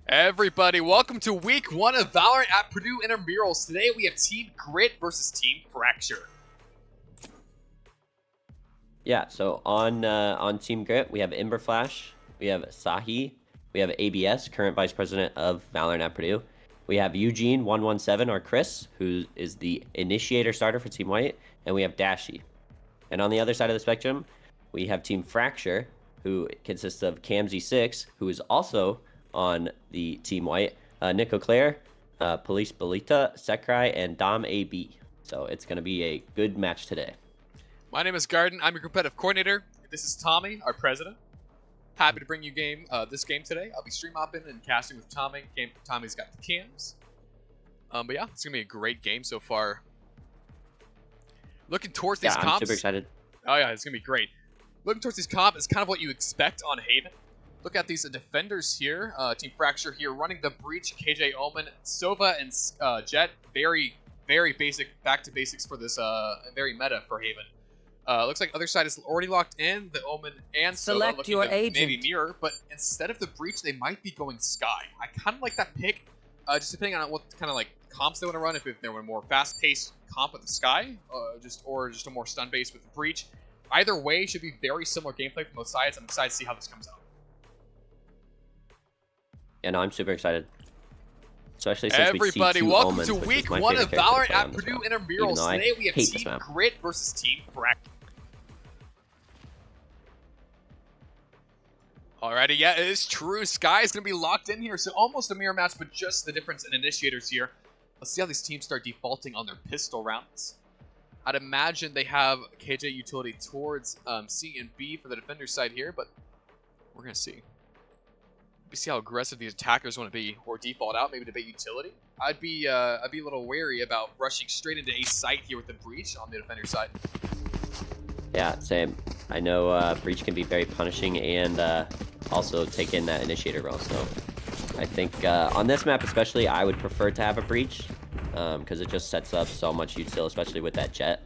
Everybody, welcome to week 1 of Valorant at Purdue Intramurals. Today we have Team Grit versus Team Fracture. Yeah, so on Team Grit, we have Flash, we have Sahi, we have ABS, current Vice President of Valorant at Purdue. We have Eugene 117, or Chris, who is the initiator starter for Team White, and we have Dashy. And on the other side of the spectrum, we have Team Fracture, who consists of Camzy6, who is also on the Team White, Nick O'Clair, Police Belita, Sekrai, and Dom AB. So it's going to be a good match today. My name is Garden. I'm your competitive coordinator. This is Tommy, our president. Happy to bring you this game today. I'll be stream hopping and casting with Tommy. Tommy's got the cams. But yeah, it's going to be a great game so far. Looking towards these comps. I'm super excited. Oh yeah, it's going to be great. Looking towards these comps is kind of what you expect on Haven. Look at these defenders here. Team Fracture here running the breach. KJ, Omen, Sova, and Jet. Very, very basic, back to basics for this very meta for Haven. Looks like other side is already locked in. The Omen and Sova looking to maybe mirror, but instead of the breach, they might be going Sky. I kind of like that pick, just depending on what kind of like comps they want to run. If they want a more fast-paced comp with the Sky, or just a more stun-based with the breach. Either way, should be very similar gameplay from both sides. I'm excited to see how this comes out. Yeah, no, I'm super excited. Especially since everybody, we see welcome Omens, to week 1 of Valorant at Purdue Intramurals. Today we have Team Grit versus Team Fracture. Alrighty, yeah, it is true. Sky is going to be locked in here, so almost a mirror match, but just the difference in initiators here. Let's see how these teams start defaulting on their pistol rounds. I'd imagine they have KJ utility towards C and B for the defender side here, but we're going to see. We see how aggressive these attackers want to be, or default out, maybe debate utility. I'd be a little wary about rushing straight into a site here with the breach on the defender side. Yeah, same. I know breach can be very punishing and also take in that initiator role. So I think on this map especially, I would prefer to have a breach because it just sets up so much util, especially with that jet.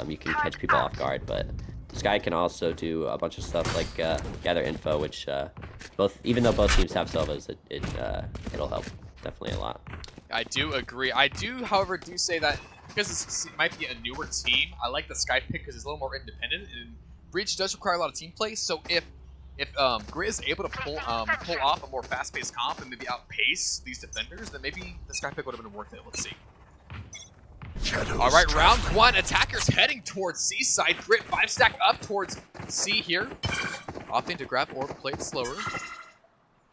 You can catch people off guard, but Sky can also do a bunch of stuff like gather info, which even though both teams have Sovas, it'll help definitely a lot. I do agree. I do, however, say that because this might be a newer team, I like the Sky pick because it's a little more independent, and breach does require a lot of team play. So if Grit is able to pull off a more fast-paced comp and maybe outpace these defenders, then maybe the Sky pick would have been worth it. Let's see. All right, round 1. Attackers heading towards C side. Grit 5-stack up towards C here. Opting to grab orb, play it slower.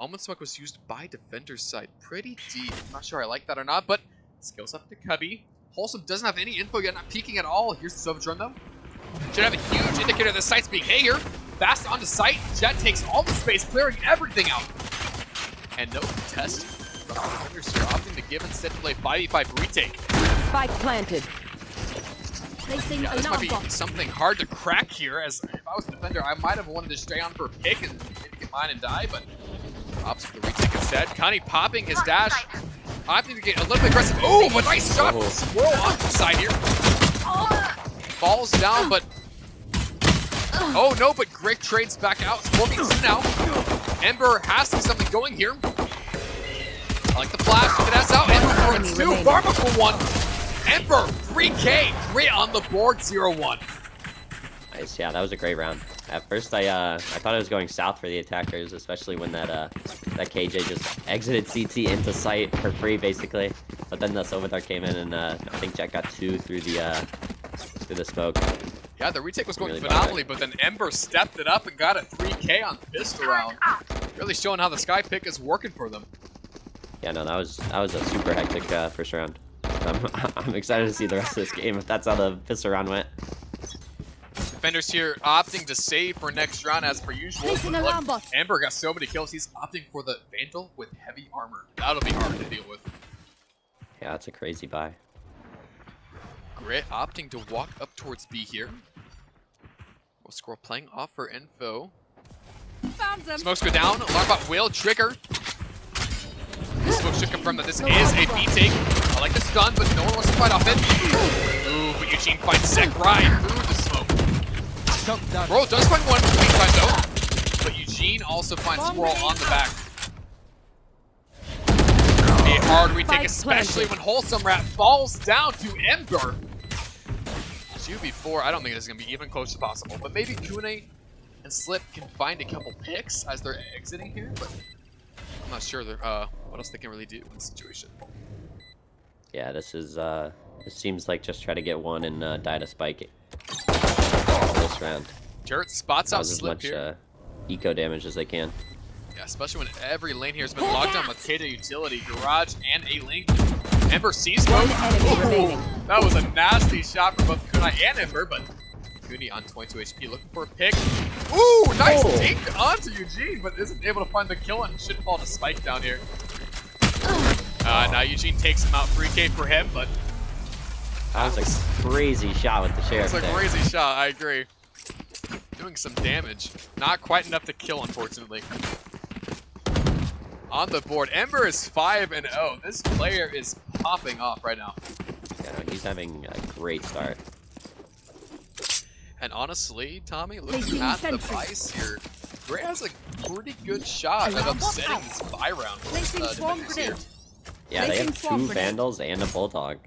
Omen smoke was used by defender's side. Pretty deep. I'm not sure I like that or not, but skills up to Cubby. Wholesome doesn't have any info yet, not peeking at all. Here's the Sova drone though. Should have a huge indicator that the site's being hit here. Fast onto site. Jet takes all the space, clearing everything out. And no contest. Defenders here opting to give instead to play 5v5 retake. Spike planted. Yeah, this might be something hard to crack here, as if I was a defender, I might have wanted to stay on for a pick and maybe get mine and die, but opts for the retake instead. Connie popping his dash. Opting to get a little bit aggressive. Oh, but nice shot! Swirl off the side here. Falls down, but... Oh no, but Grit trades back out. 4v2 now. Ember has to be something going here. I like the flash. Look at that out. Ember for 2. Pharma for 1. Ember, 3K. Grit on the board, 0-1. Nice, yeah, that was a great round. At first, I thought it was going south for the attackers, especially when that KJ just exited CT into sight for free, basically. But then the Sova Dart came in, and I think Jet got 2 through the smoke. Yeah, the retake was going really phenomenally, but then Ember stepped it up and got a 3K on pistol round. Really showing how the Sky pick is working for them. Yeah, no, that was a super hectic first round. I'm excited to see the rest of this game if that's how the pistol round went. Defenders here opting to save for next round as per usual. Look, Ember got so many kills, he's opting for the Vandal with heavy armor. That'll be hard to deal with. Yeah, that's a crazy buy. Grit opting to walk up towards B here. We'll scroll playing off for info. Smokes go down. Alarm bot will trigger. Smoke should confirm that this is a B take. I like the stun, but no one wants to fight off it. Ooh, but Eugene finds Sekrai through the smoke. Bro does find one meantime though, but Eugene also finds Squirrel on the back. a hard retake, Spike especially planted. when Wholesome Rat falls down to Ember. 2v4, I don't think this is going to be even close to possible, but maybe Kune and Slip can find a couple picks as they're exiting here, but I'm not sure what else they can really do in this situation. Yeah, this seems like just try to get one and die to Spike this round. Dirt spots out Cause as Slip much here. eco damage as they can. Yeah, especially when every lane here has been locked down with Kata Utility, Garage, and A-Link. Ember sees One one. enemy remaining. That was a nasty shot from both Kunai and Ember, but Kuni on 22 HP looking for a pick. Ooh, nice dink onto Eugene, but isn't able to find the kill and should fall to Spike down here. Now Eugene takes him out, 3K for him, but That was a crazy shot with the sheriff it's a there. crazy shot, I agree. Doing some damage. Not quite enough to kill, unfortunately. On the board, Ember is 5-0. This player is popping off right now. Yeah, no, he's having a great start. And honestly, Tommy, looking Placing at the sentry. buys here, Gray has a pretty good shot at upsetting this buy round. Placing swarm defenders here. grenade. Yeah, they Placing have swamp 2 grenade. Vandals and a Bulldog.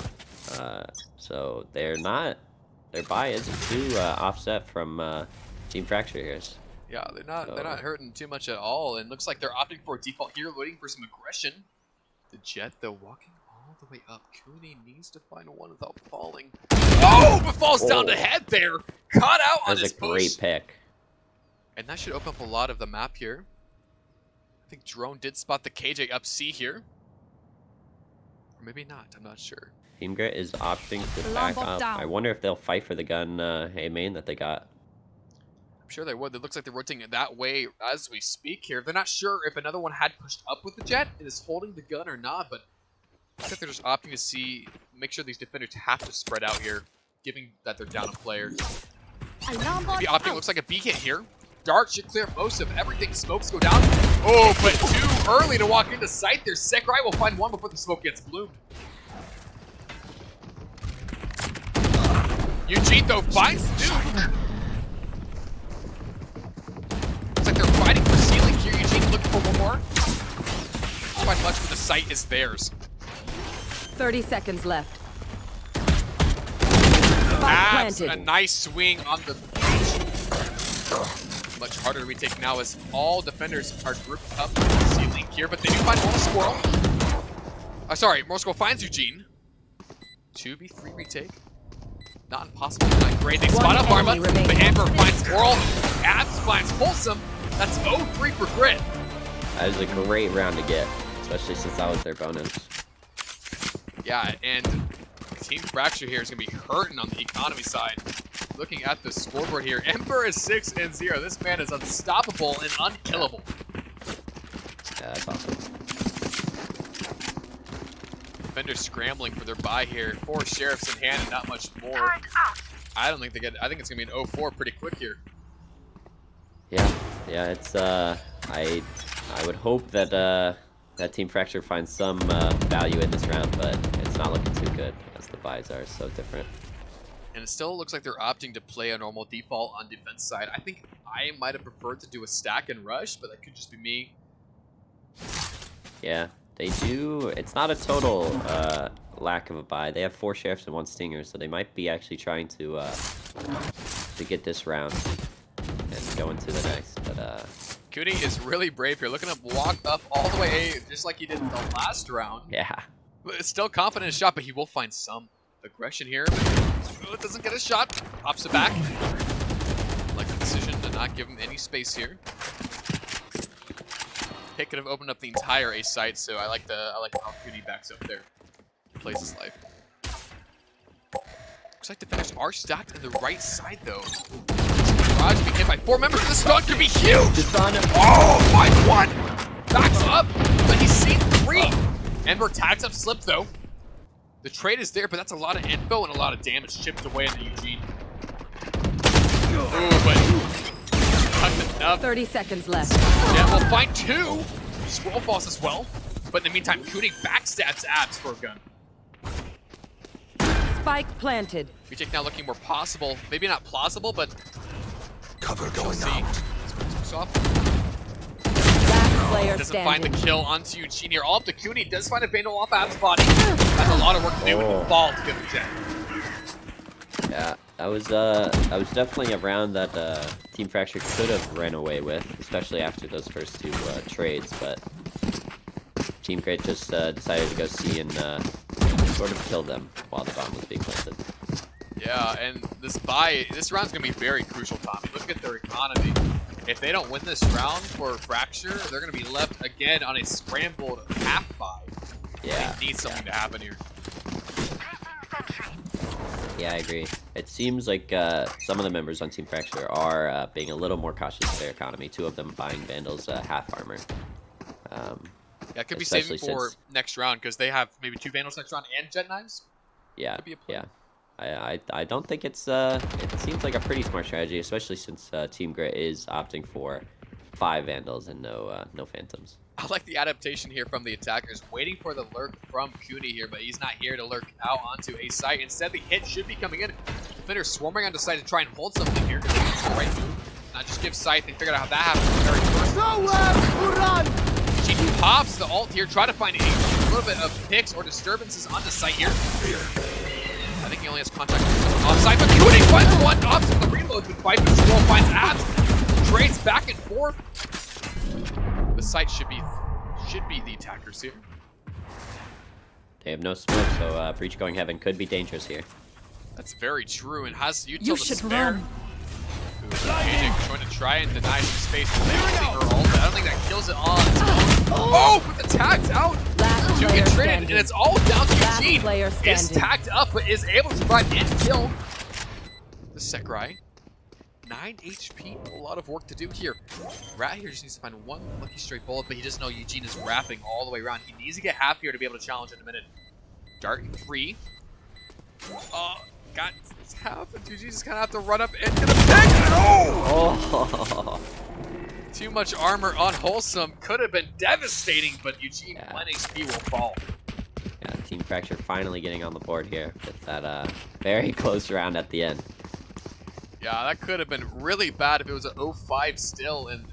So their buy isn't too offset from Team Fracture here. Yeah, they're not hurting too much at all, and looks like they're opting for a default here, waiting for some aggression. The Jet, though, walking all the way up. Cooney needs to find one without falling. Oh, but falls down to head there. Caught out on That was his a great push. pick. And that should open up a lot of the map here. I think Drone did spot the KJ up C here. Or maybe not, I'm not sure. Team Grit is opting to Alarm back bot up. down. I wonder if they'll fight for the gun A main that they got. I'm sure they would. It looks like they're rotating it that way as we speak here. They're not sure if another one had pushed up with the Jet and is holding the gun or not, but I think they're just opting to make sure these defenders have to spread out here, given that they're down a player. Alarm bot Maybe opting out. looks like a B hit here. Dart should clear most of everything. Smokes go down. Oh, but too early to walk into sight there. Sakurai will find one before the smoke gets bloomed. Eugene, though, finds Duke. Looks like they're fighting for ceiling here. Eugene looking for one more. Not quite much, but the sight is theirs. 30 seconds left. Spike That's a planted. nice swing on the beach. Much harder to retake now as all defenders are grouped up on the ceiling here, but they do find Moral Squirrel. Sorry, Moral Squirrel finds Eugene. 2v3 retake. Not impossible, not great. They spot up Arma, enemy but remaining. Amber finds Moral. Abs finds Wholesome. That's 0-3 for Grit. That was a great round to get, especially since that was their bonus. Yeah, and Team Fracture here is going to be hurting on the economy side. Looking at the scoreboard here, Ember is 6-0. This man is unstoppable and unkillable. Yeah, that's awesome. Defenders scrambling for their buy here. 4 sheriffs in hand and not much more. I don't think they get. I think it's gonna be an 0-4 pretty quick here. Yeah, it's I would hope that that Team Fracture finds some value in this round, but it's not looking too good as the buys are so different. And it still looks like they're opting to play a normal default on defense side. I think I might have preferred to do a stack and rush, but that could just be me. Yeah, they do. It's not a total lack of a buy. They have 4 sheriffs and 1 stinger, so they might be actually trying to get this round and go into the next. But Cooney is really brave here, looking to walk up all the way A, just like he did in the last round. yeah, But it's still confident in his shot, but he will find some aggression here. But it doesn't get a shot. Pops it back. Like the decision to not give him any space here. Pick could have opened up the entire A site, so I like how Cooney backs up there. Plays his life. Looks like defenders are stacked on the right side though. Garage being hit by 4 members. This stun could be huge! Oh, my one! Backs up, but he's seen 3. Ember tags up Slip though. The trade is there, but that's a lot of info and a lot of damage chipped away into Eugene. Ooh, but not enough. 30 seconds left. Yeah, we'll find 2. Scroll falls as well. But in the meantime, Cooney backstabs Abs for a gun. Spike planted. Retake now looking more possible. Maybe not plausible, but Cover we'll going see. out. Soft. Last player Doesn't find the standing. kill onto Eugene here. All up to Cooney. Does find a Vandal off Ab's body. That's a lot of work to do with the ball to get the Jet. Yeah, that was definitely a round that Team Fracture could have ran away with, especially after those first two trades, but Team Great just decided to go C and sort of kill them while the bomb was being planted. Yeah, and this round's gonna be very crucial, Tommy. Look at their economy. If they don't win this round for Fracture, they're gonna be left again on a scrambled half buy. Yeah. They need something to happen here. Yeah, I agree. It seems like some of the members on Team Fracture are being a little more cautious with their economy. Two of them buying Vandal's half armor. Yeah, it could be Especially saving for since- next round because they have maybe 2 Vandals next round and Jet Knives. Yeah, Could be a play. yeah. I don't think it's it seems like a pretty smart strategy, especially since Team Grit is opting for 5 Vandals and no Phantoms. I like the adaptation here from the attackers, waiting for the lurk from Cooney here, but he's not here to lurk out onto a site. Instead, the hit should be coming in. Defender swarming on the site to try and hold something here because it's the right move. Not just give sight. They figured out how that happens very first. Nowhere to run! Genie pops the ult here, try to find a little bit of picks or disturbances on the site here. I think he only has contact with someone offside, but Cooney finds the one off to the reload, but Viper Scroll finds Abs, trades back and forth. The site should be the attackers here. They have no smoke, so Breach going Heaven could be dangerous here. That's very true, and has You Util to should spare. run. AJ trying to try and deny some space. Her ult. I don't think that kills it on its own. Oh, but the tag's out. Last To player get traded, standing. and it's all down to Last Eugene. player Is standing. tagged up, but is able to survive and kill the Sekrai. 9 HP, a lot of work to do here. Rat here just needs to find one lucky straight bullet, but he doesn't know Eugene is wrapping all the way around. He needs to get half here to be able to challenge in a minute. Dart free. Got half, and Eugene just kind of have to run up and get a pick. Oh! Too much armor on Wholesome. Could have been devastating, but Eugene, Yeah. 1 HP will fall. Yeah, Team Fracture finally getting on the board here with that very close round at the end. Yeah, that could have been really bad if it was an 0-5 still, and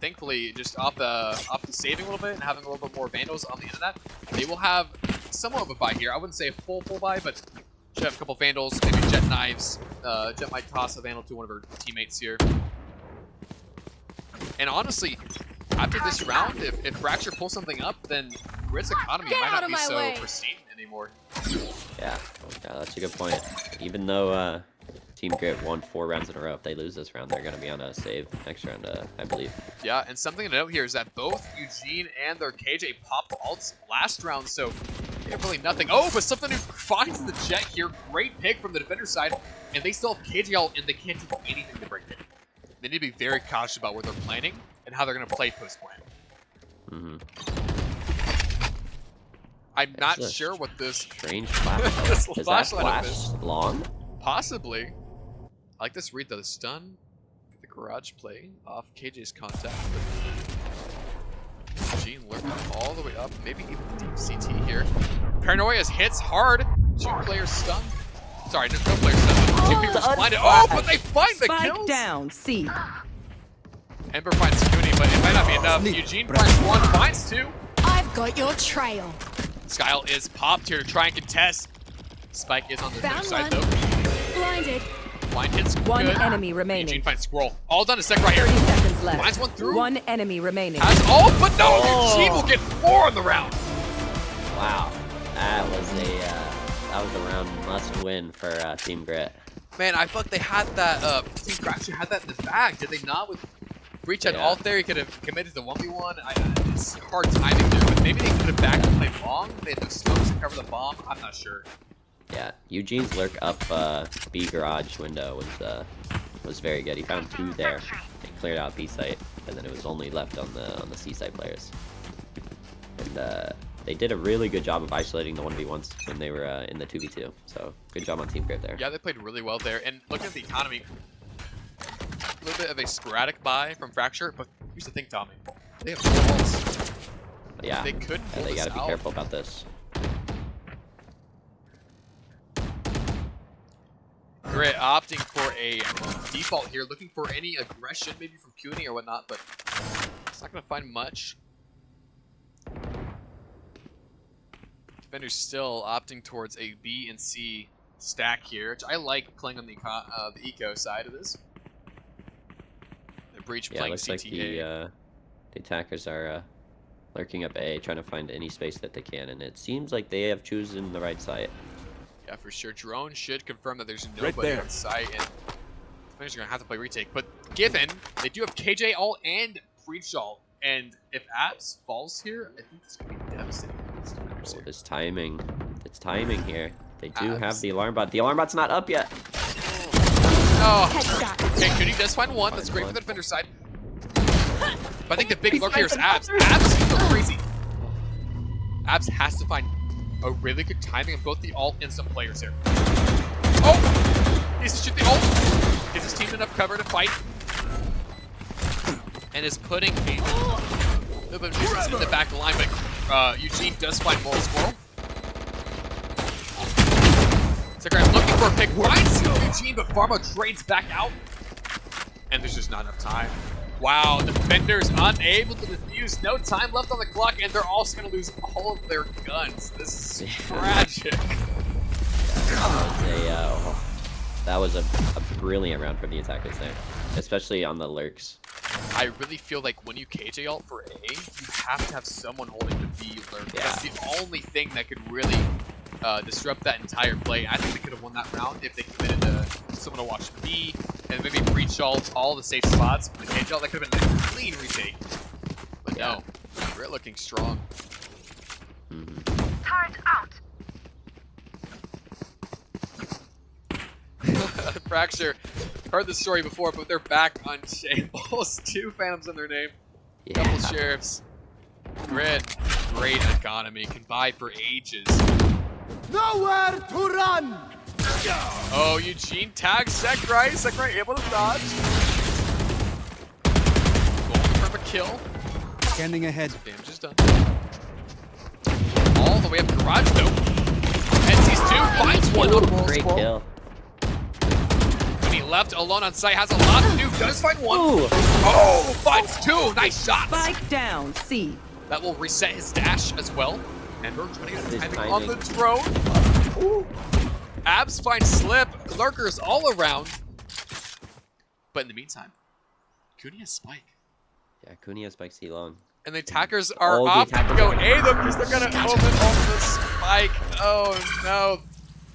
thankfully just off the saving a little bit and having a little bit more Vandals on the end of that, they will have somewhat of a buy here. I wouldn't say a full buy, but should have a couple Vandals, maybe Jet Knives. Jet might toss a Vandal to one of her teammates here. And honestly, after this round, if Fracture pulls something up, then Grit's economy Get might out not of be my so way. pristine anymore. Yeah, that's a good point. Even though Team Grit won 4 rounds in a row, if they lose this round, they're going to be on a save next round, I believe. Yeah, and something to note here is that both Eugene and their KJ popped ults last round, so they have really nothing. Oh, but something who finds the Jet here. Great pick from the defender side, and they still have KJ ult, and they can't do anything to break it. They need to be very cautious about where they're planning and how they're going to play post-plan. I'm not It's a sure what this... Strange flash. This Is that flashlight flash is. long? Possibly. I like this read though. The stun, the garage play off KJ's contact. But Gene lurking all the way up, maybe even the deep CT here. Paranoia's hits hard. 2 players stunned. Sorry, no players stunned. But 2 players blinded. Oh, but they find the Spike kills. down. C. Ember finds Cooney, but it might not be enough. Eugene finds 1, finds 2. I've got your trail. Skyle is popped here to try and contest. Spike is on the other Found side one. though. Blinded. Blind hits One good. enemy remaining. Eugene finds Scroll. All done a sec right 30 here. seconds left. Finds one through. One enemy remaining. Has all, but no, Oh. Eugene will get 4 on the round. Wow, that was a round must win for Team Grit. Man, I thought they had that, Team Fracture had that in the bag. Did they not? With Breach had Yeah. ult there, he could have committed the 1v1. It's hard timing there, but maybe they could have backed and played long. They had no smokes to cover the bomb. I'm not sure. Yeah, Eugene's lurk up B garage window was very good. He found 2 there. They cleared out B site, and then it was only left on the C site players. And they did a really good job of isolating the 1v1s when they were in the 2v2. So good job on Team Grit there. Yeah, they played really well there. And looking at the economy, a little bit of a sporadic buy from Fracture, but here's the thing, Tommy. They have 4 ults. Yeah, They could pull they this gotta be out. careful about this. Grit opting for a default here, looking for any aggression maybe from Cooney or whatnot, but it's not going to find much. Defender's still opting towards a B and C stack here, which I like playing on the eco side of this. The Breach Yeah, it playing looks CTA. like the attackers are lurking up A, trying to find any space that they can, and it seems like they have chosen the right site. Yeah, for sure. Drone should confirm that there's nobody on site, and Defenders are going to have to play retake. But given they do have KJ ult and Breach ult, and if Abs falls here, I think this could be devastating for these Defenders here. This timing. It's timing here. They do Abs. have the alarm bot. The alarm bot's not up yet. Oh, Headshot. okay, Cooney does find one. That's great for the Defender side. But I think the big He's lurk here is finding Abs. others. Abs is so crazy. Abs has to find a really good timing on both the ult and some players here. Oh! Needs to shoot the ult. Gives his team enough cover to fight. And is putting a little bit of distance in the back line, but Eugene does find more squirrel. Sakura looking for a pick. Finds Eugene, but Pharma trades back out. And there's just not enough time. Wow, Defenders unable to defuse. No time left on the clock, and they're also going to lose all of their guns. This is tragic. That was a brilliant round from the attackers there, especially on the lurks. I really feel like when you KJ ult for A, you have to have someone holding the B lurk. Yeah. That's the only thing that could really disrupt that entire play. I think they could have won that round if they committed to someone to watch B and maybe breach ult all the safe spots. But the KJ ult, that could have been a clean retake. But no, we're looking strong. Turret out. Fracture, heard the story before, but they're back on shambles. 2 Phantoms in their name, couple Sheriffs. Grid, great economy, can buy for ages. Nowhere to run! Oh, Eugene tags Sekrai. Sekrai able to dodge. Going for a kill. Scanning ahead. Damage is done. All the way up to garage though. And sees 2, finds one on Roll Great Squirrel. kill. When he left alone on site, has a lot to do. Does find one. Ooh. Oh, finds 2. Nice shots. Spike down. C. That will reset his dash as well. Ember trying to get the His timing timing. on the drone. Ooh. Abs finds Slip. Lurkers all around. But in the meantime, Cooney has Spike. Yeah, Cooney has Spike C long. And the attackers are All the opting to attackers go are- A though because they're going to open on the Spike. Oh no.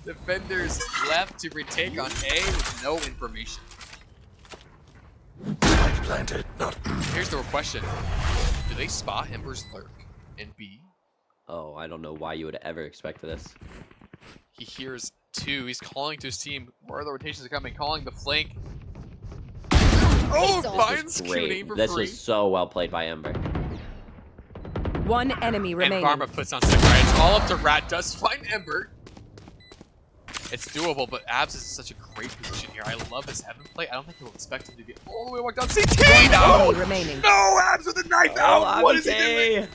Defenders left to retake on A with no information. Planted, not. Here's the question. Do they spot Ember's lurk in B? Oh, I don't know why you would ever expect this. He hears 2. He's calling to his team. Where the rotations are coming, calling the flank. Oh, This finds Cooney Great. for This free. was so well played by Ember. One enemy And remaining. Pharma puts on Sekrai. It's all up to Rat. Does find Ember. It's doable, but Abs is in such a great position here. I love his heaven play. I don't think he'll expect him to get all the way walked down. CT! No! Enemy remaining. No! Abs with a knife out! What is he doing? Abby!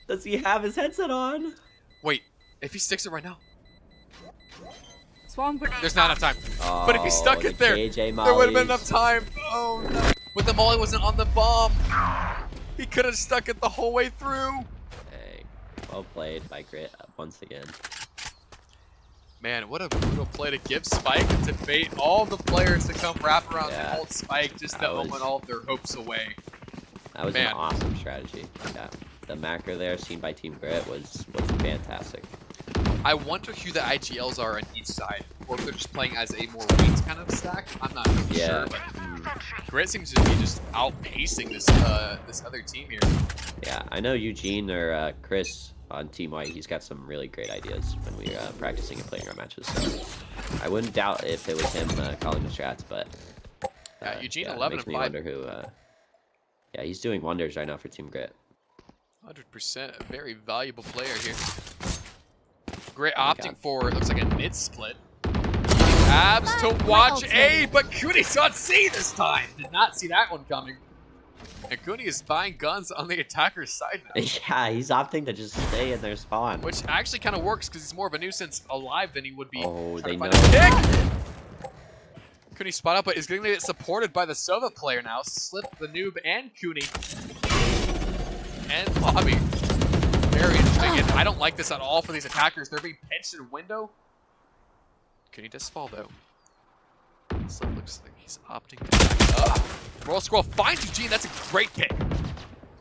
Does he have his headset on? Wait, if he sticks it right now, Swarm grenade. there's not enough time. But if he stuck the it there, KJ there would have been mollies. enough time. Oh no. But the molly wasn't on the bomb. He could have stuck it the whole way through. Dang. Well played by Grit once again. Man, what a brutal play to give Spike and to bait all the players to come wrap around Yeah. the old Spike just to That was- open all of their hopes away. That was Man. an awesome strategy. Yeah. The macro there seen by Team Grit was fantastic. I wonder who the IGLs are on each side, or if they're just playing as a more weight kind of stack. I'm not really Yeah. sure, but Grit seems to be just outpacing this this other team here. Yeah, I know Eugene or Chris on Team White, he's got some really great ideas when we're practicing and playing our matches. So I wouldn't doubt if it was him calling the strats, but Yeah, Eugene, it 11 makes and me 5. wonder who. Yeah, he's doing wonders right now for Team Grit. 100%, a very valuable player here. Grit my opting God. for, it looks like a mid split. Abs to watch A, but Cooney saw C this time. Did not see that one coming. And Cooney is buying guns on the attacker's side now. Yeah, he's opting to just stay in their spawn. Which actually kind of works because he's more of a nuisance alive than he would be. Oh, trying they to know. find a kick. Cooney spot up, but is getting it supported by the Sova player now. Slip the noob and Cooney. And Bobby. Very And I don't like this at all for these attackers. They're being pinched in window. Cuny does fall though. So it looks like he's opting to back up. Roll scroll finds Eugene. That's a great pick.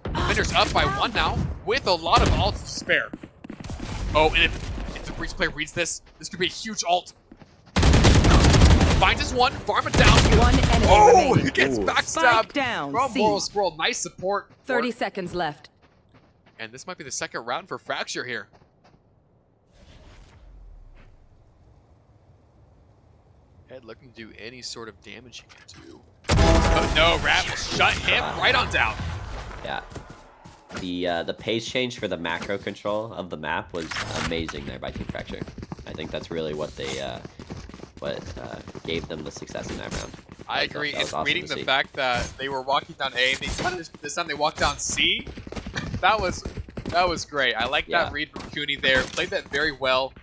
Defender's up by 1 now with a lot of ults to spare. Oh, and if the Breach player reads this could be a huge ult. Finds his 1, farm it down. One enemy Oh, remaining. he gets Spike backstabbed down, from C. Moral Squirrel. Nice support. 30 seconds left. And this might be the second round for Fracture here. Head looking to do any sort of damage he can do. Oh no, Rat will shut him right on down. Yeah. The pace change for the macro control of the map was amazing there by Team Fracture. I think that's really what they gave them the success in that round. I agree. That was And awesome reading to the see. fact that they were walking down A, and this time they walked down C. that was great. I like that read from Cuny there. Played that very well.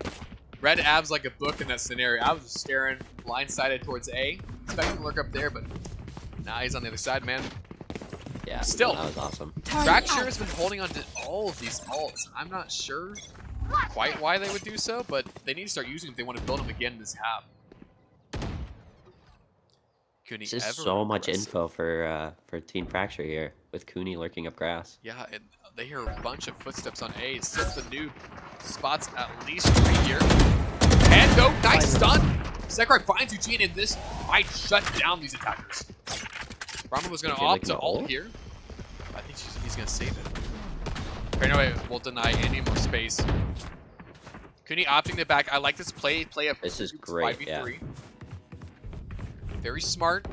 Read abs like a book in that scenario. I was just staring blindsided towards A, expecting to lurk up there, but now he's on the other side, man. Yeah, Still, that was awesome. Fracture has been holding on to all of these ults. I'm not sure quite why they would do so, but they need to start using them if they want to build them again in this half. Cuny This is ever so much aggressive. info for Team Fracture here with Cuny lurking up grass. Yeah, and they hear a bunch of footsteps on A. Since the noob spots at least 3 here. And no, nice stun! Zekrai finds Eugene, and this might shut down these attackers. Brahma was going to Okay, opt like to the ult ult? here. I think he's going to save it. Paranoia will deny any more space. Cuny opting to back. I like this play. Play a This is great, 5v3. Very smart.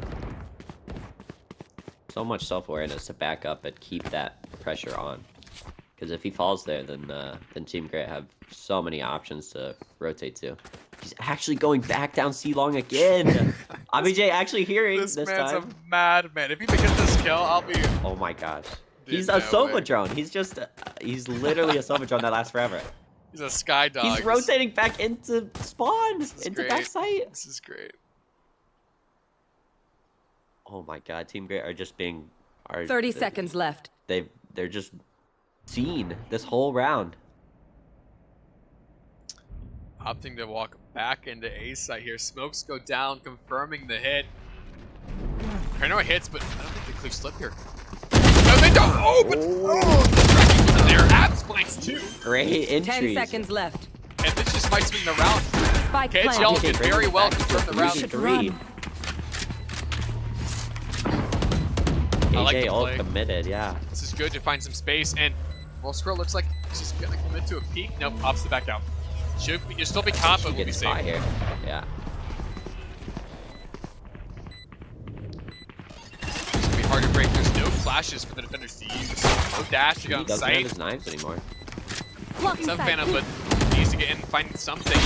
So much self-awareness to back up and keep that pressure on. Because if he falls there, then Team Grit have so many options to rotate to. He's actually going back down C long again. ABJ actually hearing This this man's time. a madman. If he can get this kill, I'll be... Oh my gosh. Dude, He's a no Sova way. drone. He's literally a Sova drone that lasts forever. He's a sky dog. He's rotating back into spawn, is into great. that site. This is great. Oh my god, Team Grit are just being... 30 seconds left. They're just seen this whole round. Opting to walk back into A site here. Smokes go down, confirming the hit. Paranoia hits, but I don't think they clear slip here. No, they don't. Oh, but the tracking wasn't there. Abs finds 2. Great entries. 10 seconds left. And this just might swing the round. Spike KHL planted. did very well to confirm the round. should 3. run. I like AJ the all play. committed, yeah. This is good to find some space. And Roll Squirrel looks like he's just going to commit to a peek. Nope, opts to back out. You'll still be caught, but we'll be Getting safe. spot here. Yeah. It's going to be hard to break. There's no flashes for the defenders to use. No dash to He get on doesn't have site. his knives anymore. Some Phantom, but needs to get in and find something.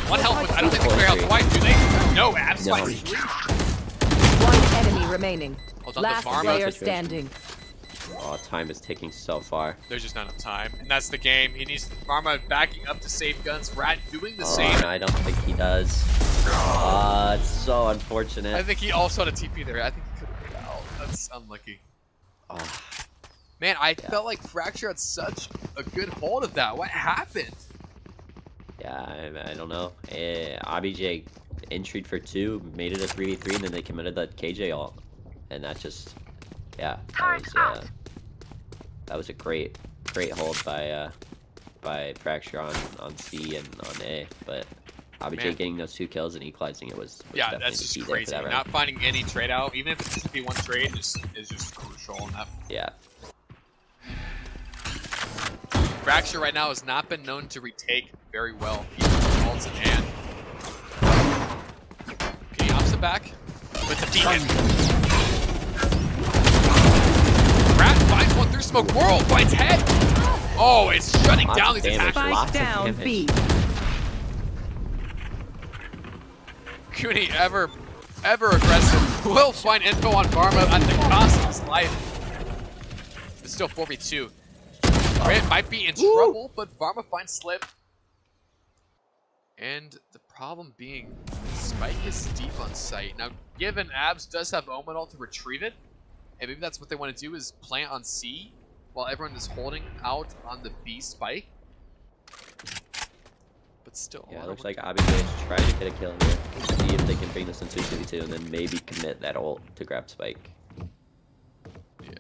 One health, but I don't think they clear out twice, do they? No, Abs No. finds 3. One enemy remaining. Hold on to Last Pharma. player Situation. standing. Oh, time is ticking so far. There's just not enough time, and that's the game. He needs Pharma backing up to save guns. Rat doing the Oh, same. no, I don't think he does. It's so unfortunate. I think he also had a TP there. I think he could have made it out. That's unlucky. Oh, Man, I felt like Fracture had such a good hold of that. What happened? yeah, I don't know. ABJ entried for 2, made it a 3v3, and then they committed that KJ ult. And that just, yeah, that was a great hold by Fracture on C and on A. But ABJ Man. getting those 2 kills and equalizing it was Yeah, definitely that's the just key there for crazy. that round. Not finding any trade out, even if it's just be one trade, is just crucial in that. Yeah. Fracture right now has not been known to retake very well, even with ults in hand. He opts it back with the deacon. Rat finds one through smoke. Whirl finds head. Oh, it's shutting Lots down of these damage. attackers. Lots Spike of down damage. B. Cuny ever aggressive. Will find info on Pharma at the cost of his life. It's still 4v2. Red might be in trouble, but Pharma finds slip. And the problem being, Spike is deep on site. Now, given Abs does have Omen ult to retrieve it, and maybe that's what they want to do is plant on C while everyone is holding out on the B spike. But still, Yeah, it looks like Abby is trying to get a kill here. See if they can bring this into 2v2 and then maybe commit that ult to grab Spike. Yeah.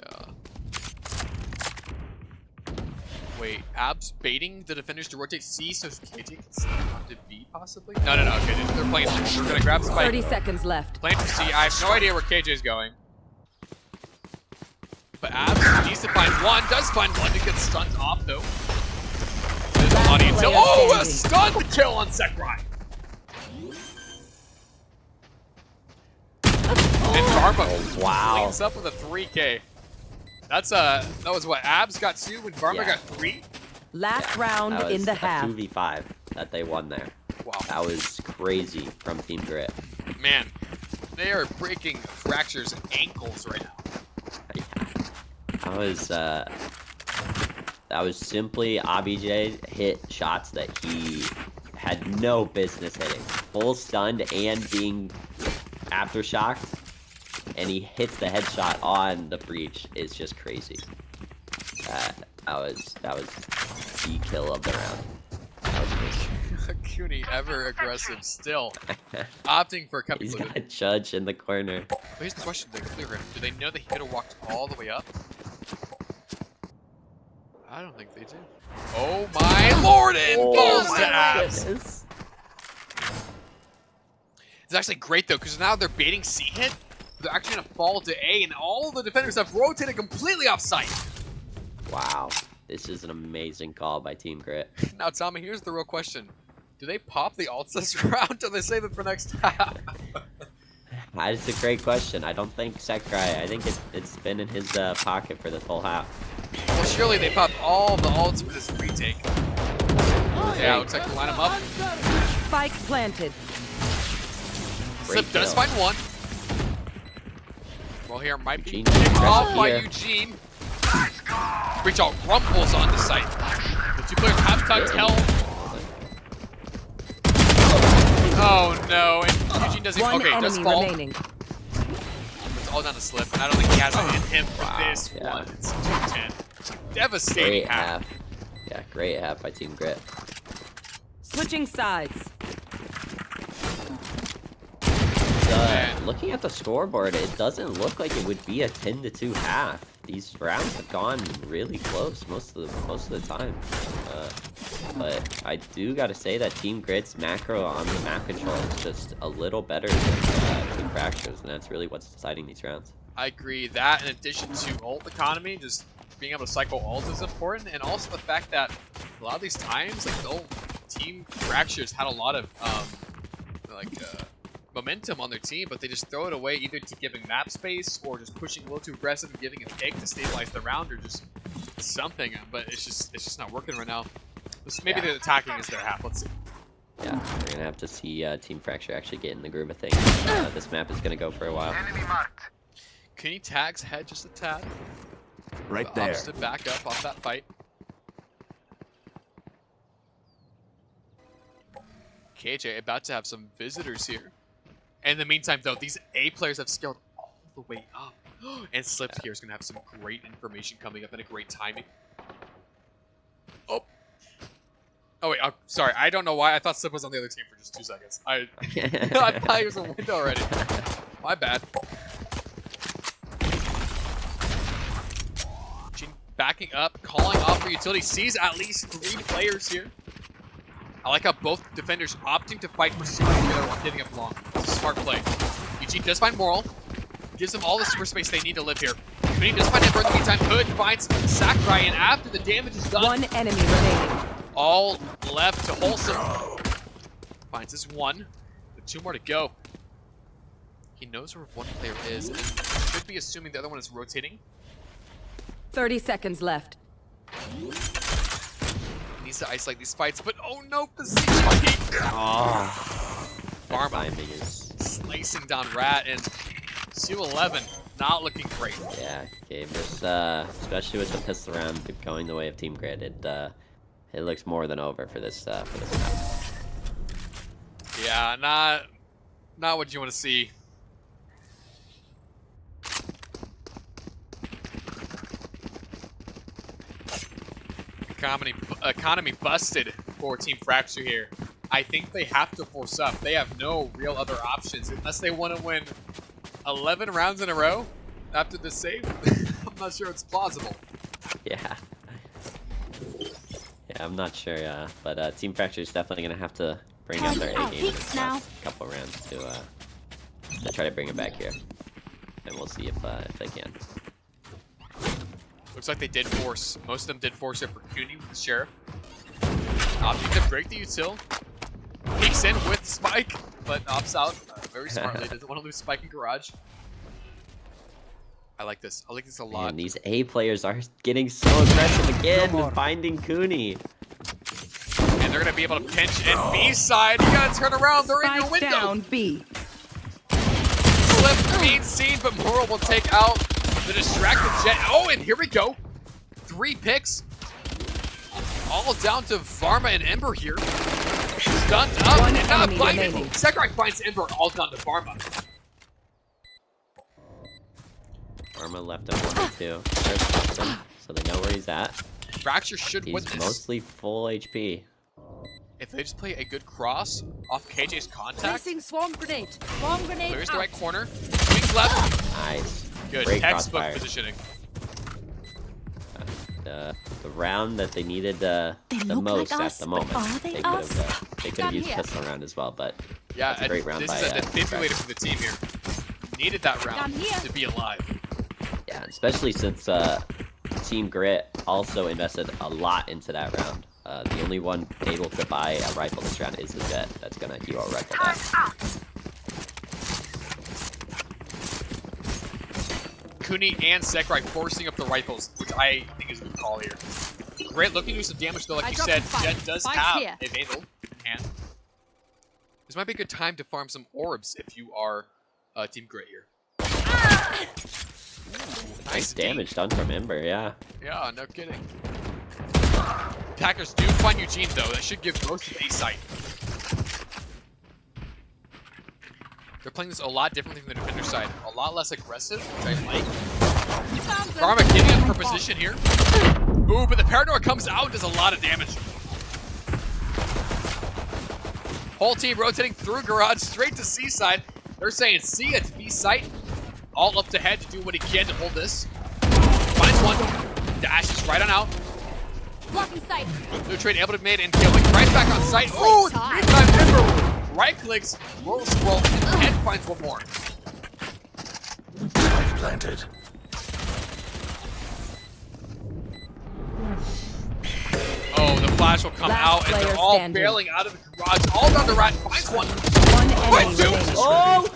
Wait, Abs baiting the defenders to rotate C so KJ can sneak onto B possibly? No. Okay, they're playing. They're gonna grab Spike. 30 seconds left. Playing for C. I have no idea where KJ's going. But Abs needs to find one. Does find one to get stunned off though. There's a lot of intel. Oh, a stun kill on Sakurai. And Karma Wow. cleans up with a 3K. That's that was what Abs got 2 when Karma Yeah. got 3. Last round That was in the a half. 2v5 that they won there. Wow. That was crazy from Team Grit. Man, they are breaking Fracture's ankles right now. Yeah. That was simply ABJ hit shots that he had no business hitting. Full stunned and being aftershocked, and he hits the headshot on the breach is just crazy. That was the kill of the round. That was amazing. Cooney ever aggressive still. Opting for a cup He's included. got Judge in the corner. But here's the question, they're clear him. Do they know that he could have walked all the way up? I don't think they do. Oh my lord, and falls to Abs! goodness. It's actually great though, because now they're baiting C hit. They're actually gonna fall to A, and all the defenders have rotated completely off site. Wow. This is an amazing call by Team Grit. Now, Tommy, here's the real question. Do they pop the ults this round, or do they save it for next half? That's a great question. I don't think Sakurai. I think it's been in his pocket for this whole half. Well, surely they pop all the ults for this retake. Yeah, looks like they line them up. Spike planted. Slip Great does kill. find one. Well, here might be Eugene picked off aggressive by here. Eugene. Breach all rumbles on the site. The two players have tucked hell. Oh no, and Eugene doesn't. One Okay, does enemy fall. remaining. It's all down to Slip, and I don't think he has it in him for Wow, this yeah. one. It's 210. Devastating Great half. half. Yeah, great half by Team Grit. Switching sides. Looking at the scoreboard, it doesn't look like it would be a 10-2 half. These rounds have gone really close most of the time. But I do gotta say that Team Grit's macro on the map control is just a little better than Team Fractures, and that's really what's deciding these rounds. I agree. That, in addition to ult economy, just being able to cycle ult is important, and also the fact that a lot of these times, like the old Team Fractures had a lot of momentum on their team, but they just throw it away either to giving map space or just pushing a little too aggressive and giving a pick to stabilize the round or just something. But it's just not working right now. Maybe the attacking is their half. Let's see. Yeah, we're gonna have to see Team Fracture actually get in the groove of things. This map is gonna go for a while. Can he tags head just a tad? Right there. Stood back up off that fight. KJ about to have some visitors here. In the meantime, though, these A players have scaled all the way up. And Slipped here is going to have some great information coming up and a great timing. Oh. Oh, wait. Sorry. I don't know why. I thought Slip was on the other team for just 2 seconds. I thought he was a window already. My bad. Gene backing up, calling off for utility. Sees at least 3 players here. I like how both defenders opting to fight for super together while getting up long. It's a smart play. Eugene does find Moral. Gives them all the super space they need to live here. But he does find Ember in the meantime. Hood finds Sakurai, and after the damage is done, One enemy remaining. all left to Wholesome. Finds his one, with 2 more to go. He knows where one player is, and should be assuming the other one is rotating. 30 seconds left. Needs to isolate these fights, but oh no, position. Oh, Pharma timing is. slicing down Rat, and 2-11 not looking great. Yeah, game is especially with the pistol round going the way of Team Grit. It looks more than over for this map. Yeah, not what you want to see. Economy busted. for Team Fracture here. I think they have to force up. They have no real other options unless they want to win 11 rounds in a row after this save. I'm not sure it's plausible. Yeah. Yeah, I'm not sure, but Team Fracture is definitely going to have to bring up their A game in the last couple rounds to try to bring it back here. And we'll see if they can. Looks like they did force. Most of them did force it for Cooney with the Sheriff. Opting to break the util. Peeks in with Spike, but opts out very smartly. Doesn't want to lose Spike in Garage. I like this. I like this a lot. Man, these A players are getting so aggressive again, finding Cooney. And they're going to be able to pinch and B side. You got to turn around. They're in your Spike window. down B. Slip being seen, but Mural will take out the distracted Jet. Oh, and here we go. 3 picks. All down to Varma and Ember here. Stunned up One and not enemy blinded. remaining. Sakurai finds Ember, all down to Varma. Arma left him 1-2. So they know where he's at. Fracture should win He's this. mostly full HP. If they just play a good cross off KJ's contact, Placing swarm grenade. Swarm grenade clears the out. right corner, swings left. Nice. Good Great textbook crossfire. positioning. The round that they needed the look most like at us, the but moment. are they They us? could have used here. pistol round as well, but Yeah, that's a great round this by is a Team defibrillator Fracture. for the team here. Needed that round Down here. to be alive. Yeah, especially since Team Grit also invested a lot into that round. The only one able to buy a rifle this round is the Jet. That's gonna hero rifle that. Cooney and Sakurai forcing up the rifles, which I think is a good call here. Grit looking to do some damage though, like I you dropped said, the spike. Jet does Spike's have here. a Vandal in hand. This might be a good time to farm some orbs if you are Team Grit here. Ooh, Nice D. damage done from Ember, yeah. Yeah, no kidding. Attackers do find Eugene though. That should give most of A site. They're playing this a lot differently from the defender side. A lot less aggressive, which I like. Karma getting up her position here. Ooh, but the Paranoia comes out and does a lot of damage. Whole team rotating through Garage straight to C side. They're saying C at B site. All up to head to do what he can to hold this. Finds one. Dashes right on out. Blocking sight. New trade able to be made and killing right back on site. Ooh, three-time Ember. Right clicks, roll scroll, and finds one more. Spike planted. Oh, the flash will come Last out, and they're player all standing. bailing out of the garage. All down the rat, finds one. One Right, enemy two. remaining. Oh!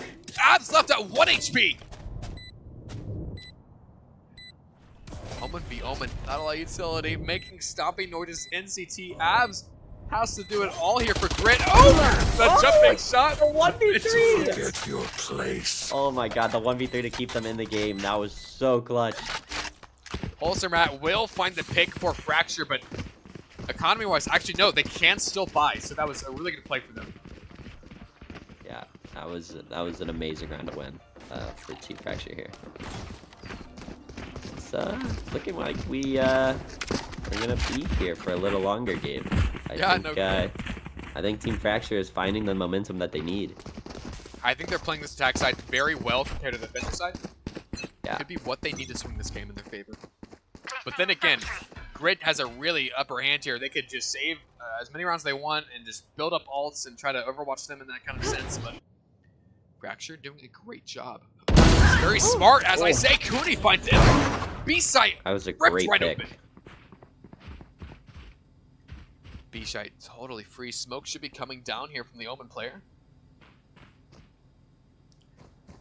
Abs left at 1 HP. Omen v Omen, not a lot of utility, making stomping noises. NCT Abs has to do it all here for Grit. Oh! The jumping shot. The 1v3! Get your place. Oh my god, the 1v3 to keep them in the game. That was so clutch. Wholesome Rat will find the pick for Fracture, but economy-wise, actually no, they can still buy, so that was a really good play for them. Yeah, that was an amazing round to win for Team Fracture here. It's looking like we're gonna be here for a little longer game. I think Team Fracture is finding the momentum that they need. I think they're playing this attack side very well compared to the defensive side. Yeah. Could be what they need to swing this game in their favor. But then again, Grit has a really upper hand here. They could just save as many rounds as they want and just build up ults and try to overwatch them in that kind of sense. But Fracture doing a great job. Very smart, as I say. Cooney finds it. B-site That was a ripped great right pick. open. B-site totally free. Smoke should be coming down here from the Omen player.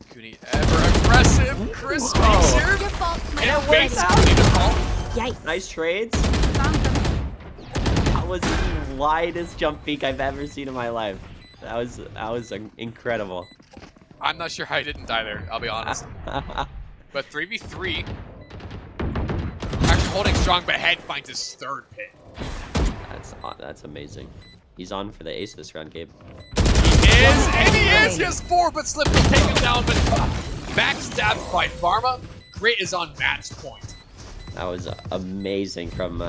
Cooney ever aggressive. Chris speaks here. Your fault. And waits Cooney to fall. Yikes. Nice trades. Found them. That was the widest jump peek I've ever seen in my life. That was incredible. I'm not sure how I didn't die there, I'll be honest. But 3v3. Actually holding strong, but Head finds his third pit. That's amazing. He's on for the ace this round, Gabe. He is, and he is! He has 4, but Slip will take him down, but backstabbed by Pharma. Grit is on match point. That was amazing from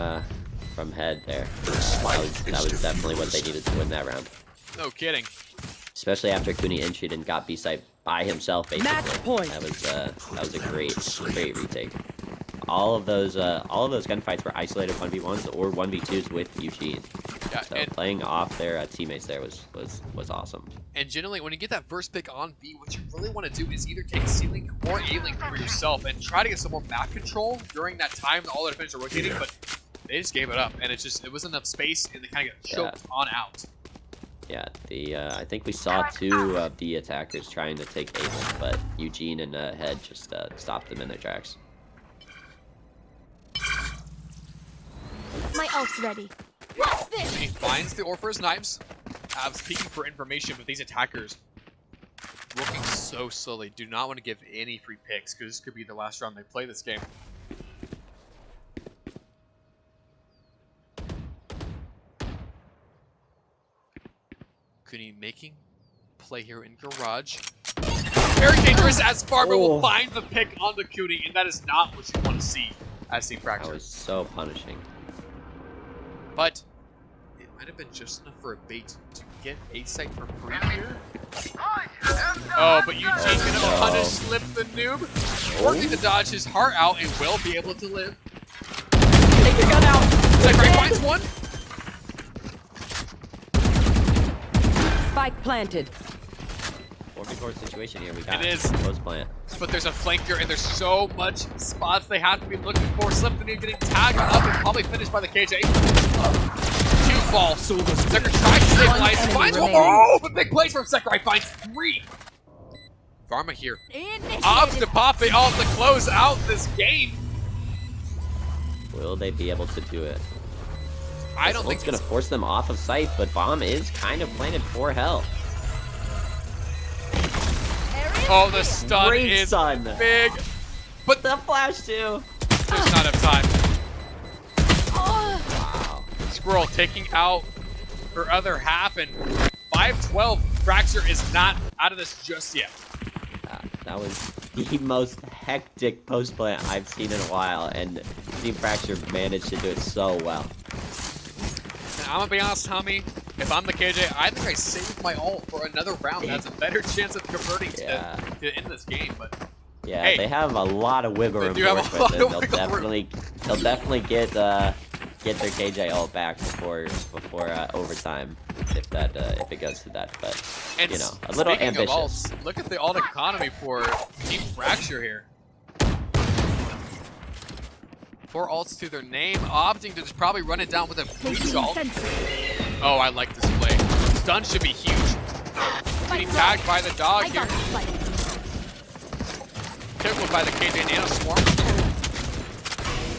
from head there. That was definitely what they needed to win that round. No kidding. Especially after Cooney intried and got B-side by himself, basically. Match point. That was a great retake. All of those gunfights were isolated 1v1s or 1v2s with Eugene. Yeah, So and, playing off their teammates there was awesome. and generally, when you get that first pick on B, what you really want to do is either take C-Link or A-Link for yourself and try to get some more map control during that time that all their defenders are rotating, but they just gave it up, and it wasn't enough space, and they kind of got choked on out. Yeah, I think we saw two of the attackers trying to take A-Link, but Eugene and Head just stopped them in their tracks. My ult's ready. What's this? He finds the Orpheus knives. Abs peeking for information, but these attackers working so slowly. Do not want to give any free picks because this could be the last round they play this game. Cooney making play here in garage. Very dangerous as Farmer will find the pick on the Cooney, and that is not what you want to see as Team That Fracture. was so punishing. But it might have been just enough for a bait to get a site for free here. Oh, but Eugene gonna punish Slip the noob, working to dodge his heart out and will be able to live. Take your gun out! Zachary finds one. Spike planted. 4v4 situation here. We got It is. close plant. But there's a flanker and there's so much spots they have to be looking for. Slip the noob getting tagged up and probably finished by the KJ. Two fall. Zachary tries to stabilize, enemy finds one. remaining. Oh, but big plays from Zachary, finds three. Varma here. Opts to pop it off to close out this game. Will they be able to do it? I don't think it's gonna force them off of site, but bomb is kind of planted for hell. Oh, the stun Great is stun. big, but The flash too. there's not enough time. Wow. Squirrel taking out her other half, and 5-12. Fracture is not out of this just yet. That was the most hectic post plant I've seen in a while, and Team Fracture managed to do it so well. And I'm gonna be honest, Tommy. If I'm the KJ, I think I saved my ult for another round. That's a better chance of converting to end this game. But Yeah, hey, they have a lot of wiggle room do to have work a lot with, of and wiggle they'll definitely get their KJ ult back before overtime if it goes to that. But and you know, a little speaking ambitious. of ults, look at the ult economy for Team Fracture here. 4 ults to their name, opting to just probably run it down with a breach ult. Oh, I like this play. Stun should be huge. Getting tagged by the dog I here. got this fight. Tickled by the KJ Nano Swarm.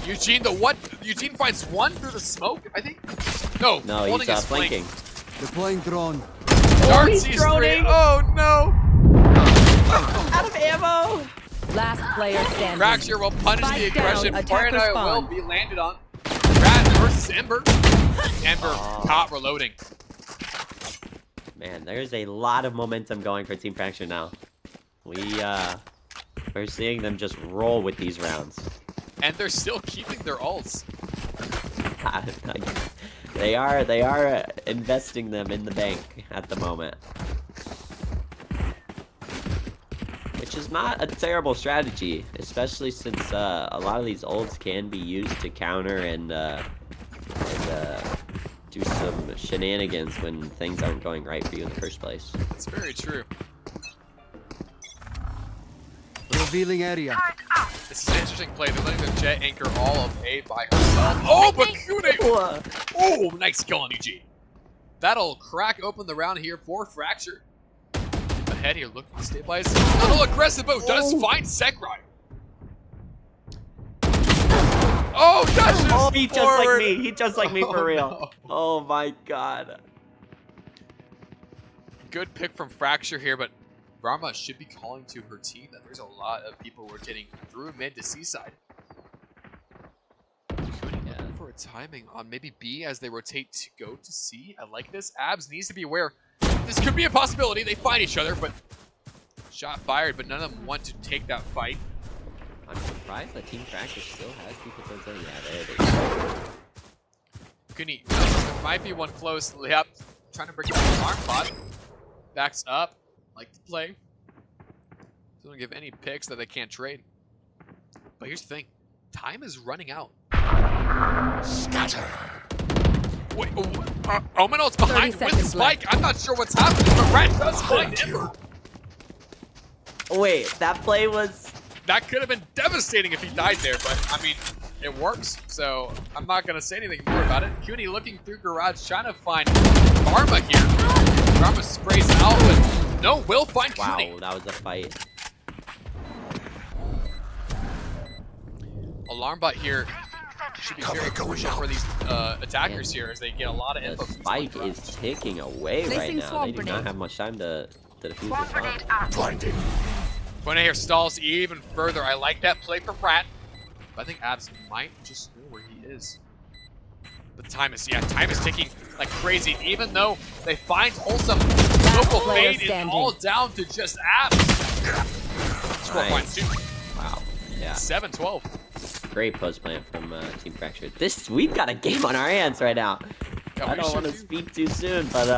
Eugene, Eugene finds one through the smoke, I think? No, No, holding he's his flank. flanking. Deploying drone. Dart he's sees droning. 3. Oh no! Out of ammo. Last player standing. Fracture will punish the Spike down, aggression. attacker Paranoia will spawn. be landed on. Rat versus Ember. Ember caught reloading. Man, there's a lot of momentum going for Team Fracture now. We're seeing them just roll with these rounds. And they're still keeping their ults. They are investing them in the bank at the moment. Which is not a terrible strategy, especially since a lot of these ults can be used to counter and do some shenanigans when things aren't going right for you in the first place. It's very true. Revealing area. This is an interesting play. They're letting their jet anchor all of A by herself. Oh, but Kune! Oh, nice kill on Eugene. That'll crack open the round here for Fracture. Ahead here, looking to stabilize. A little aggressive, but does find Sekrai. Oh, touches Oh, he just like forward. me. He just like me for Oh, real. no. Oh my god. Good pick from Fracture here, but Brahma should be calling to her team that there's a lot of people rotating through mid to C side. Yeah. For a timing on maybe B as they rotate to go to C. I like this. Abs needs to be aware. This could be a possibility. They find each other, but shot fired, but none of them want to take that fight. I'm surprised that Team Fracture still has people towards them. Yeah, there it is. Cooney, there might be one close. Yep. Trying to break down the alarm bot. Backs up. Like to play. Doesn't give any picks that they can't trade. But here's the thing. Time is running out. Scatter. Wait, Omenal's behind 30 with seconds Spike. left. I'm not sure what's happening, but Rat does find Thank him. you. Wait, that play was. That could have been devastating if he died there, but I mean, it works. So I'm not gonna say anything more about it. Cooney looking through garage, trying to find Karma here. Karma sprays out, but no, will find Wow, Cooney. that was a fight. Alarm bot here should be very crucial for these attackers here as they get a lot of The info. spike is ticking away right Placing now. They swamp do not grenade. have much time to defuse this bomb. Blinding. Point here stalls even further. I like that play from Rat. But I think Abs might just know where he is. But time is ticking like crazy. Even though they find wholesome local player fade, it's standing. all down to just Abs. Score Nice. point 2. Wow. Yeah. 7-12. Great post plant from Team Fracture. We've got a game on our hands right now. Yeah, I we don't want to should do. speak too soon, but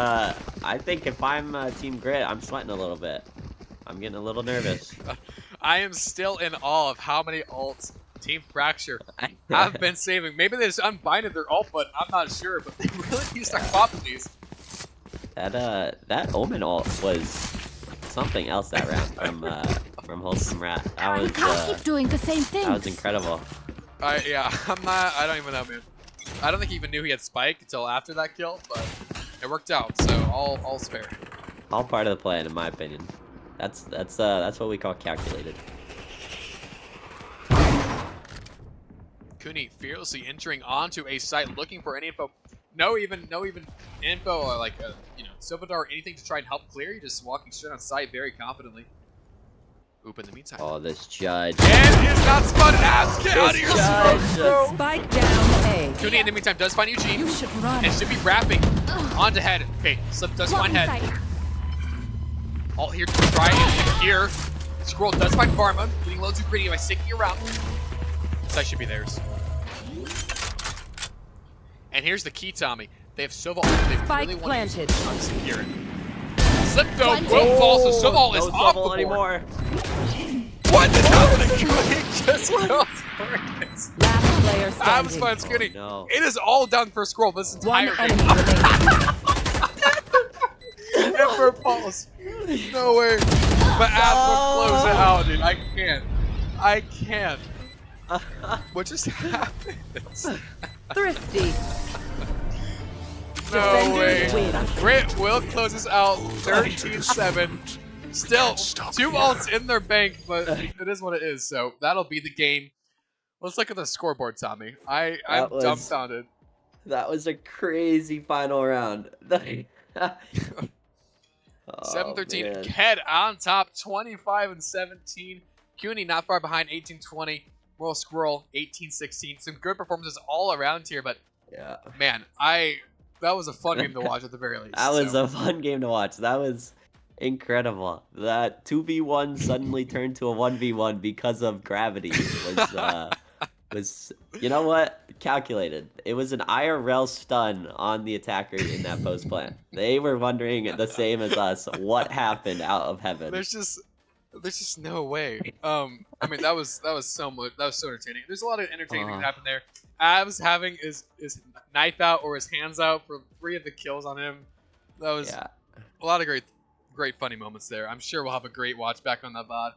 I think if I'm Team Grit, I'm sweating a little bit. I'm getting a little nervous. I am still in awe of how many ults Team Fracture have been saving. Maybe they just unbinded their ult, but I'm not sure. But they really need to start popping these. That Omen ult was something else that round from Wholesome Rat. That You was can't keep doing the same things. that was incredible. Yeah, I don't even know, man. I don't think he even knew he had Spike until after that kill, but it worked out. So all's fair. All part of the plan, in my opinion. That's what we call calculated. Cooney fearlessly entering onto a site, looking for any info. No even info or like Silvadar or anything to try and help clear. You're just walking straight on site very confidently. Oop, in the meantime. Oh, this judge. And is not spotted. Abs, get out of your Judge. smoke, bro. Spike down A. Cooney in the meantime does find Eugene You should run. and should be wrapping onto head. Okay, Slip does find Blocking head. sight. All here to try and here. Scroll does find Pharma, getting low too greedy by sticking around. Site should be theirs. And here's the key, Tommy. They have Sova ult. They Spike really want to planted. use on secure it. Slip though Planted. will fall, so Sova ult is No off the Sobel board. anymore. What is happening? He just goes for it. Last player Abs standing. finds Skinny. Oh, no. It is all down for Scroll this One entire enemy game. remaining. Emperor Pulse. No way. But Abs will close it out, dude. I can't. What just happened? Thrifty. No way. Defenders win. Grit will close this out 13-7. Still, Stop 2 here. ults in their bank, but it is what it is. So that'll be the game. Let's look at the scoreboard, Tommy. I'm That was- dumbfounded. That was a crazy final round. 7-13. Man. Head on top, 25-17. Cooney not far behind, 18-20. Royal Squirrel, 18-16. Some good performances all around here, but Yeah. man, that was a fun game to watch at the very least. That was so. a fun game to watch. That was incredible. That 2v1 suddenly turned to a 1v1 because of gravity was you know what? Calculated. It was an IRL stun on the attacker in that post plant. They were wondering the same as us what happened out of heaven. There's just no way. I mean, that was so entertaining. There's a lot of entertaining things that happened there. Abs having his knife out or his hands out for 3 of the kills on him. That was Yeah. a lot of great funny moments there. I'm sure we'll have a great watch back on that VOD.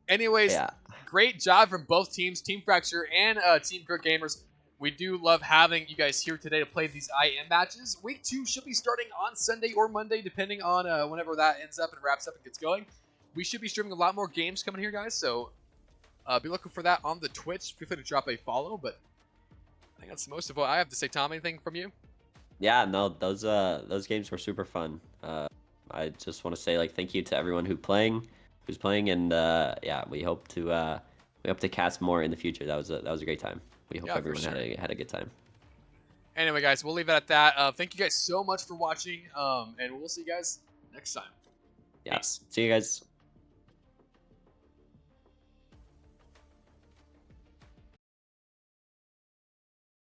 Anyways, Yeah. great job from both teams, Team Fracture and Team Grit Gamers. We do love having you guys here today to play these IM matches. Week 2 should be starting on Sunday or Monday, depending on whenever that ends up and wraps up and gets going. We should be streaming a lot more games coming here, guys, so be looking for that on the Twitch. Feel free to drop a follow, but I think that's most of what I have to say. Tom, anything from you? Yeah, no, those games were super fun. I just want to say like thank you to everyone who's playing, and yeah, we hope to cast more in the future. That was a great time. We hope Yeah, for everyone sure. had a good time. Anyway, guys, we'll leave it at that. Thank you guys so much for watching, and we'll see you guys next time. Yeah. Peace. See you guys.